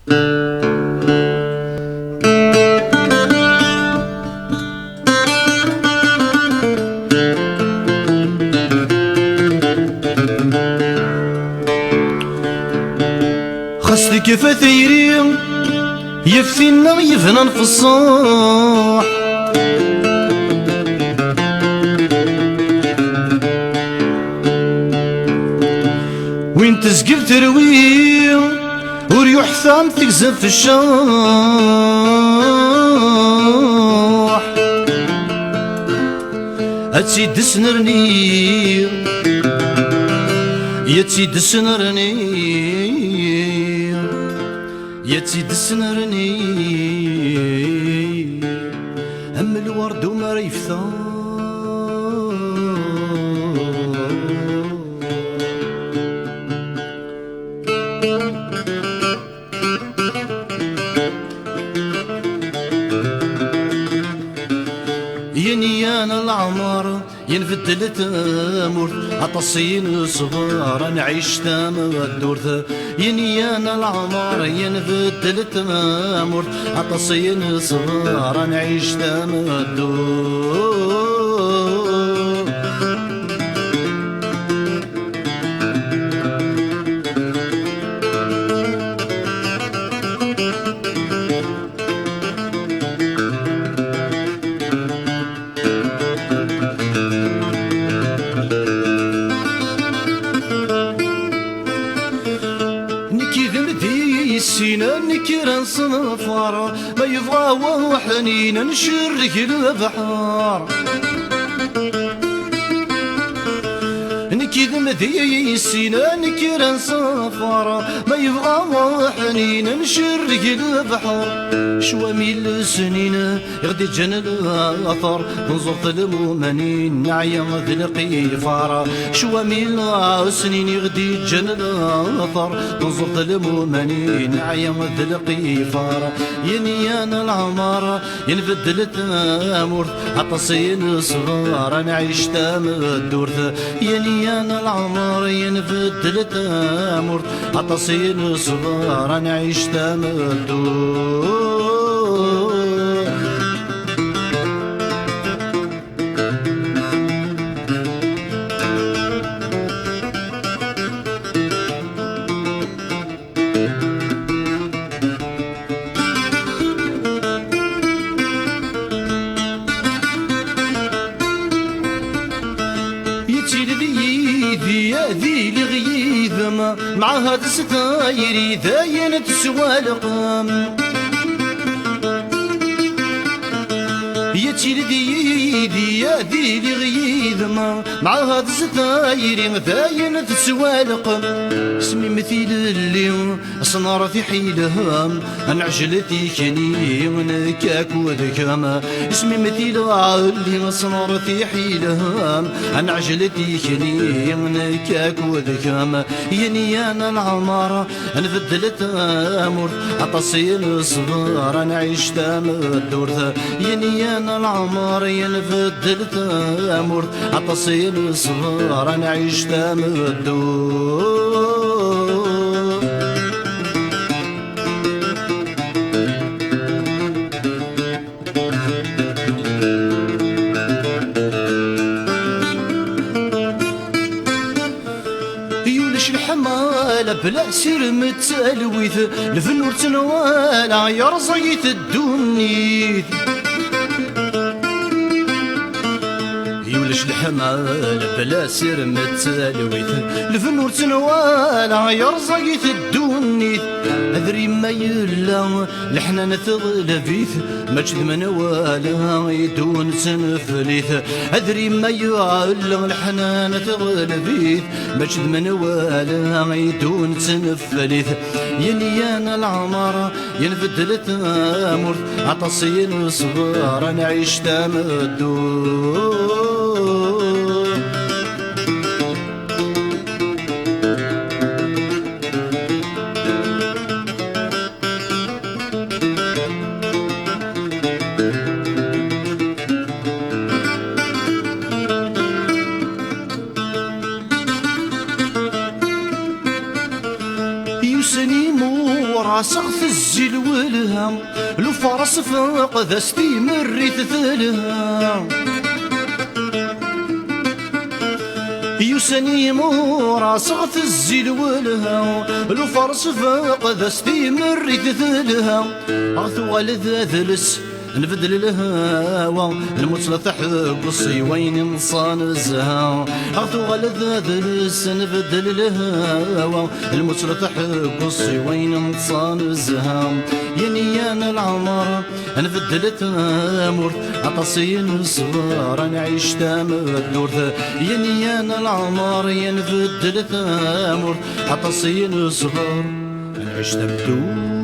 خاصتي كيف ثيري يفثينا يفنان في الصاح، وين تسقف تروي وريوح ثام تكزف في الشاح. أتسيد سنرني يتسيد سنرني يتسيد سنرني هم الورد وما ريفثا. ينيان العمر ينفدل تامور عطسين صغار نعيش تام الدورث. ينيان العمر ينفدل تامور عطسين صغار نعيش تام الدور. سينا نكرا صنفار ما يبغى وهو حنين نشرك البحار. نكذب ذي سينا نكرا صنفار ما يبغى وهو حنين نشرك البحار. شواميل السنين يغدي جنة الأثر ننظر المؤمنين نعيا ذي القيفار. شواميل السنين يغدي جنة الأثر ننظر المؤمنين نعيا ذي القيفار. ينيان العمر ينبدل التامور عطسين صغار نعيش تام الدورث. ينيان العمر ينبدل التامور عطسين صغار نعيش تام الدور. ذي لغيثم مع هاد ستايري ذاين تسوى القام. يتيل ذي لغيثم مع هاد ستايري ذاين تسوى القام. اسمي مثيل اللي صنار في حيلهم انعجلتي كني ونكاك وذكام. اسمي مثيل اللي صنار في حيلهم انعجلتي كني ونكاك وذكام. ينيان العمر نفدل التامور عطسين صغار نعيش تام الدورث. ينيان العمر ينفدل التامور عطسين صغار نعيش تام الدور. الحمالة بلا سير متسالويث الفنور تنوالا يا رزقيت الدنيث. يولش الحمالة بلا سير متسالويث الفنور تنوالا يا رزقيت الدنيث. أدري ما يلا الحنان تغلبيث ما جد من والا يدون تنفليث. أدري ما يلا الحنان تغلبيث ما جد من والا يدون تنفليث. ينيان العمر ينفدل التامور عطسين صغار نعيش تام الدور. صغت الزيل والهام لو فرس فوق ذا ستيمر ثلها يوسني مورا صغت الزيل والهام لو فرس فوق ذا ستيمر ثلها أغثو والذ ذلس نبدل الهوى المثلث حقصي وين نصان الزها أغثو غلذ ذلس نبدل الهوى المثلث حقصي وين نصان الزها ينيان العمر نبدل تامر عطسين الصغار انا عيش تامر ينيان العمر ينبدل تامر عطسين الصغار انا عيش تامر